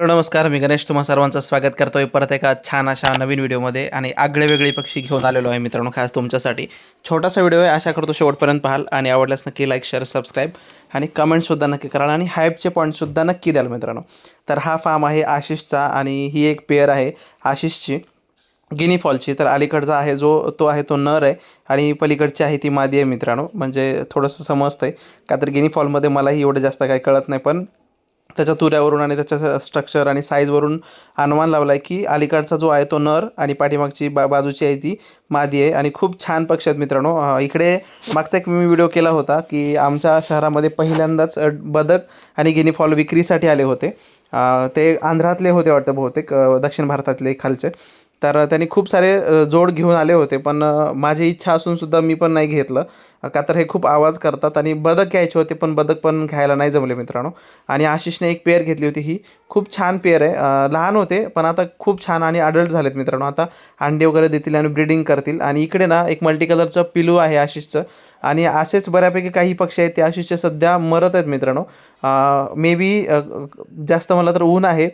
नमस्कार, मी गणेश तुम्हा सर्वांचं स्वागत करतोय परत एका छान अशा नवीन व्हिडिओमध्ये आणि आगळे-वेगळे पक्षी घेऊन आलेलो आहे मित्रांनो, खास तुमच्यासाठी. छोटासा व्हिडिओ आहे, आशा करतो शेवटपर्यंत पाहाल आणि आवडल्यास नक्की लाईक, शेअर, सबस्क्राईब आणि कमेंटसुद्धा नक्की कराल आणि हाईपचे पॉईंटसुद्धा नक्की द्याल मित्रांनो. तर हा फार्म आहे आशिषचा आणि ही एक पेअर आहे आशिषची गिनी फॉलची. तर अलीकडचा आहे तो आहे तो नर आहे आणि पलीकडची आहे ती मादी आहे मित्रांनो. म्हणजे थोडंसं समजतंय का तर गिनी फॉलमध्ये मलाही एवढं जास्त काही कळत नाही, पण त्याच्या तुऱ्यावरून आणि त्याच्या स्ट्रक्चर आणि साईजवरून अनुमान लावला आहे की अलीकडचा जो आहे तो नर आणि पाठीमागची बाजूची आहे ती मादी आहे आणि खूप छान पक्षी आहेत मित्रांनो. इकडे मागचा एक मी व्हिडिओ केला होता की आमच्या शहरामध्ये पहिल्यांदाच बदक आणि गिनी फॉल विक्रीसाठी आले होते. ते आंध्रातले होते वाटतं बहुतेक, दक्षिण भारतातले खालचे. तर त्यांनी खूप सारे जोड घेऊन आले होते, पण माझी इच्छा असूनसुद्धा मी पण नाही घेतलं. का तर हे खूप आवाज करतात आणि बदक घ्यायचे होते, पण बदक पण घ्यायला नाही जमले मित्रांनो. आणि आशिषने एक पेअर घेतली होती, ही खूप छान पेअर आहे. लहान होते पण आता खूप छान आणि अडल्ट झालेत मित्रांनो. आता अंडे वगैरे देतील आणि ब्रीडिंग करतील. आणि इकडे ना एक मल्टी कलरचं पिलू आहे आशिषचं. आणि असेच बऱ्यापैकी काही पक्षी आहेत ते आशिषचे सध्या मरत आहेत मित्रांनो. मे बी जास्त मला तर ऊन आहे,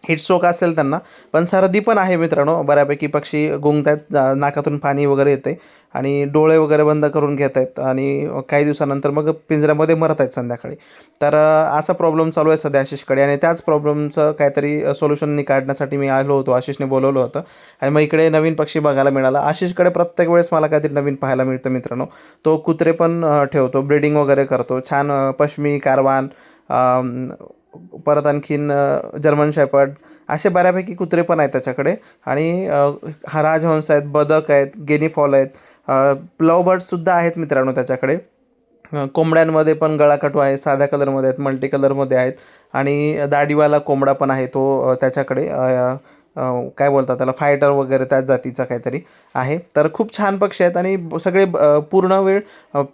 हिटस्ट्रोक असेल त्यांना, पण सर्दी पण आहे मित्रांनो. बऱ्यापैकी पक्षी गुंगत आहेत, नाकातून पाणी वगैरे येते आणि डोळे वगैरे बंद करून घेत आहेत आणि काही दिवसानंतर मग पिंजऱ्यामध्ये मरत आहेत संध्याकाळी. तर असा प्रॉब्लेम चालू आहे सध्या आशिषकडे आणि त्याच प्रॉब्लेमचं काहीतरी सोल्युशन काढण्यासाठी मी आलो होतो. आशिषने बोलवलं होतं आणि मग इकडे नवीन पक्षी बघायला मिळाला. आशिषकडे प्रत्येक वेळेस मला काहीतरी नवीन पाहायला मिळतं मित्रांनो. तो कुत्रे पण ठेवतो, ब्रीडिंग वगैरे करतो, छान पश्मी, कारवान, परत आणखीन जर्मन शेपर्ड, असे बऱ्यापैकी कुत्रे पण आहेत त्याच्याकडे. आणि हा राजहंस आहेत, बदक आहेत, गिनी फॉल आहेत, लव बर्ड्ससुद्धा आहेत मित्रांनो त्याच्याकडे. कोंबड्यांमध्ये पण गळाकटू आहे, साध्या कलरमध्ये आहेत, मल्टी कलरमध्ये आहेत आणि दाढीवाला कोंबडा पण आहे तो त्याच्याकडे. काय बोलतात त्याला, फायटर वगैरे त्याच जातीचा काहीतरी आहे. तर खूप छान पक्षी आहेत आणि सगळे पूर्ण वेळ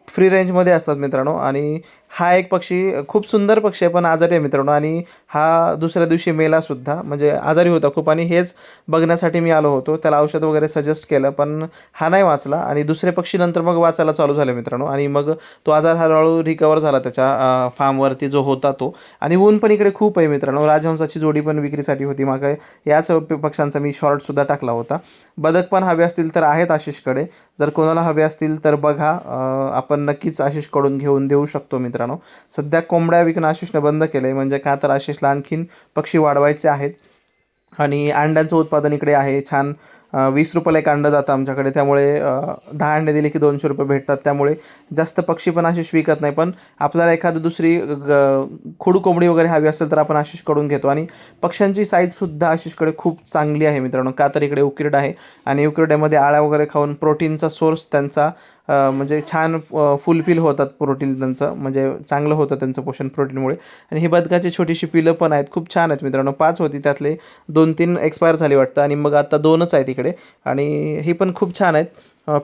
फ्री रेंजमध्ये असतात मित्रांनो. आणि हा एक पक्षी खूप सुंदर पक्षी आहे, पण आजारी आहे मित्रांनो. आणि हा दुसऱ्या दिवशी मेलासुद्धा, म्हणजे आजारी होता खूप. आणि हेच बघण्यासाठी मी आलो होतो, त्याला औषध वगैरे सजेस्ट केलं, पण हा नाही वाचला. आणि दुसरे पक्षी नंतर मग वाचायला चालू झाले मित्रांनो. आणि मग तो आजार हळूहळू रिकवर झाला त्याच्या फार्मवरती जो होता तो. आणि ऊन पण इकडे खूप आहे मित्रांनो. राजहंसाची जोडी पण विक्रीसाठी होती, मागे याच पक्ष्यांचा मी शॉर्टसुद्धा टाकला होता. बदक पण हवे असतील तर आहेत आशिषकडे, जर कोणाला हवे असतील तर बघा. आपण नक्कीच आशिषकडून घेऊन देऊ शकतो मित्रांनो. सध्या कोंबड्या विकणं आशिषने बंद केलं आहे, म्हणजे का तर आशिषला आणखीन पक्षी वाढवायचे आहेत. आणि अंड्यांचं उत्पादन इकडे आहे छान. 20 रुपयाला एक अंडं जातं आमच्याकडे, त्यामुळे 10 अंडे दिले की 200 रुपये भेटतात. त्यामुळे जास्त पक्षी पण आशिष विकत नाही, पण आपल्याला एखादी दुसरी खुडू कोंबडी वगैरे हवी असेल तर आपण आशिषकडून घेतो. आणि पक्ष्यांची साईजसुद्धा आशिषकडे खूप चांगली आहे मित्रांनो, का तर इकडे उकिरडा आहे आणि उकिरड्यामध्ये आळ्या वगैरे खाऊन प्रोटीनचा सोर्स त्यांचा म्हणजे छान फुलफिल होतात. प्रोटीन त्यांचं म्हणजे चांगलं होतं त्यांचं पोषण प्रोटीनमुळे. आणि ही बदकाची छोटीशी पिलं पण आहेत, खूप छान आहेत मित्रांनो. 5 होती, त्यातले 2-3 एक्सपायर झाली वाटतं आणि मग आता 2च आहेत इकडे. आणि ही पण खूप छान आहेत.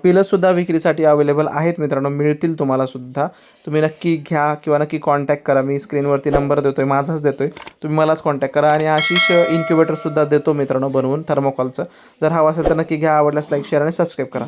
पिलंसुद्धा विक्रीसाठी अवेलेबल आहेत मित्रांनो, मिळतील तुम्हालासुद्धा. तुम्ही नक्की घ्या किंवा नक्की कॉन्टॅक्ट करा. मी स्क्रीनवरती नंबर देतो आहे, माझाच देतो आहे, तुम्ही मलाच कॉन्टॅक्ट करा. आणि आशिष इन्क्युबेटरसुद्धा देतो मित्रांनो बनवून थर्मोकॉलचं. जर हवं असेल तर नक्की घ्या. आवडल्यास लाईक, शेअर आणि सबस्क्राईब करा.